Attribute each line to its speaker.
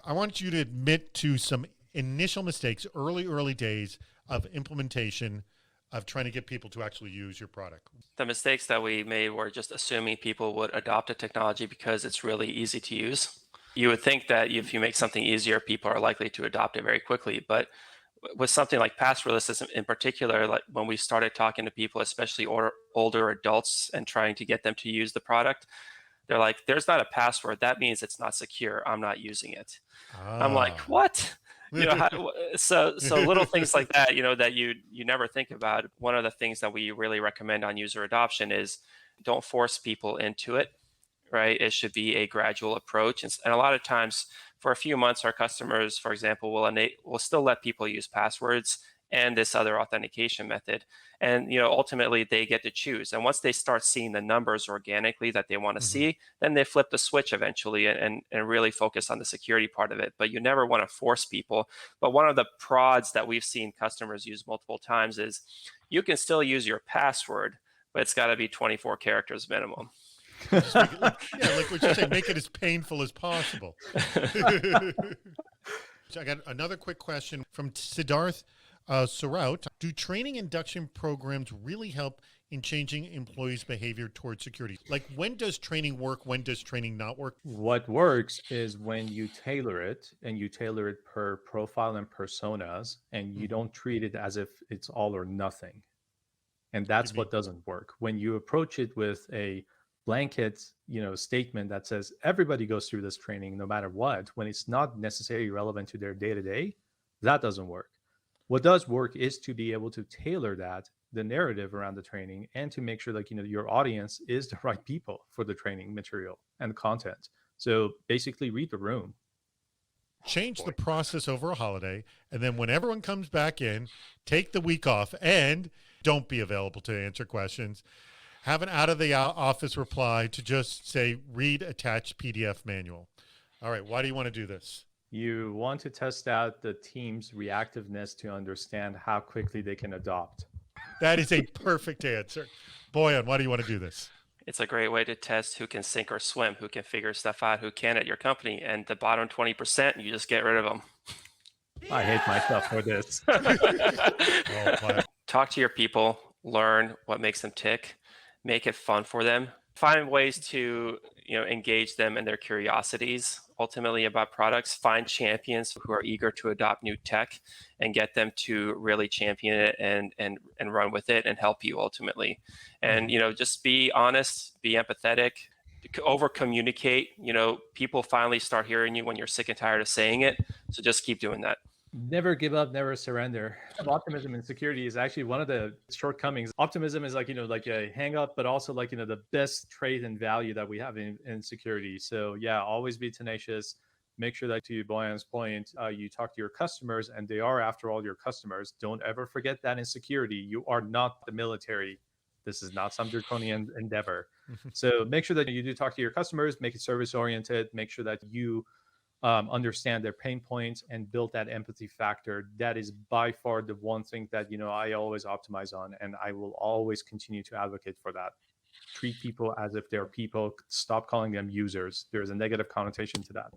Speaker 1: I want you to admit to some initial mistakes, early days of implementation of trying to get people to actually use your product.
Speaker 2: The mistakes that we made were just assuming people would adopt a technology because it's really easy to use. You would think that if you make something easier, people are likely to adopt it very quickly. But with something like passwordless in particular, like when we started talking to people, especially older adults, and trying to get them to use the product, they're like, there's not a password. That means it's not secure. I'm not using it. I'm like,
Speaker 1: Ah.
Speaker 2: what? So little things like that, that you never think about. One of the things that we really recommend on user adoption is don't force people into it, right? It should be a gradual approach. And a lot of times for a few months, our customers, for example, will still let people use passwords and this other authentication method. And ultimately they get to choose. And once they start seeing the numbers organically that they want to see, then they flip the switch eventually and really focus on the security part of it. But you never want to force people. But one of the prods that we've seen customers use multiple times is you can still use your password, but it's got to be 24 characters minimum.
Speaker 1: Just make it like what you say, make it as painful as possible. So I got another quick question from Siddharth Saraut. Do training induction programs really help in changing employees' behavior towards security? Like, when does training work? When does training not work?
Speaker 3: What works is when you tailor it, and you tailor it per profile and personas, and you don't treat it as if it's all or nothing. And that's what doesn't work. When you approach it with a blanket, statement that says everybody goes through this training no matter what, when it's not necessarily relevant to their day-to-day, that doesn't work. What does work is to be able to tailor the narrative around the training, and to make sure your audience is the right people for the training material and content. So basically read the room.
Speaker 1: Change the process over a holiday, and then when everyone comes back in, take the week off and don't be available to answer questions. Have an out of the office reply to just say, read attached PDF manual. All right, why do you want to do this?
Speaker 3: You want to test out the team's reactiveness to understand how quickly they can adopt.
Speaker 1: That is a perfect answer. Bojan, why do you want to do this?
Speaker 2: It's a great way to test who can sink or swim, who can figure stuff out, who can at your company. And the bottom 20%, you just get rid of them.
Speaker 3: I hate myself for this.
Speaker 2: Talk to your people, learn what makes them tick, make it fun for them. Find ways to engage them in their curiosities ultimately about products. Find champions who are eager to adopt new tech and get them to really champion it and run with it and help you ultimately. And just be honest, be empathetic, over communicate. People finally start hearing you when you're sick and tired of saying it. So just keep doing that.
Speaker 3: Never give up, never surrender. Optimism in security is actually one of the shortcomings. Optimism is like a hang up, but also the best trait and value that we have in security. So yeah, always be tenacious. Make sure that, to Bojan's point, you talk to your customers, and they are, after all, your customers. Don't ever forget that in security, you are not the military. This is not some draconian endeavor. So make sure that you do talk to your customers, make it service oriented, make sure that you understand their pain points and build that empathy factor. That is by far the one thing that I always optimize on, and I will always continue to advocate for that. Treat people as if they're people. Stop calling them users. There's a negative connotation to that.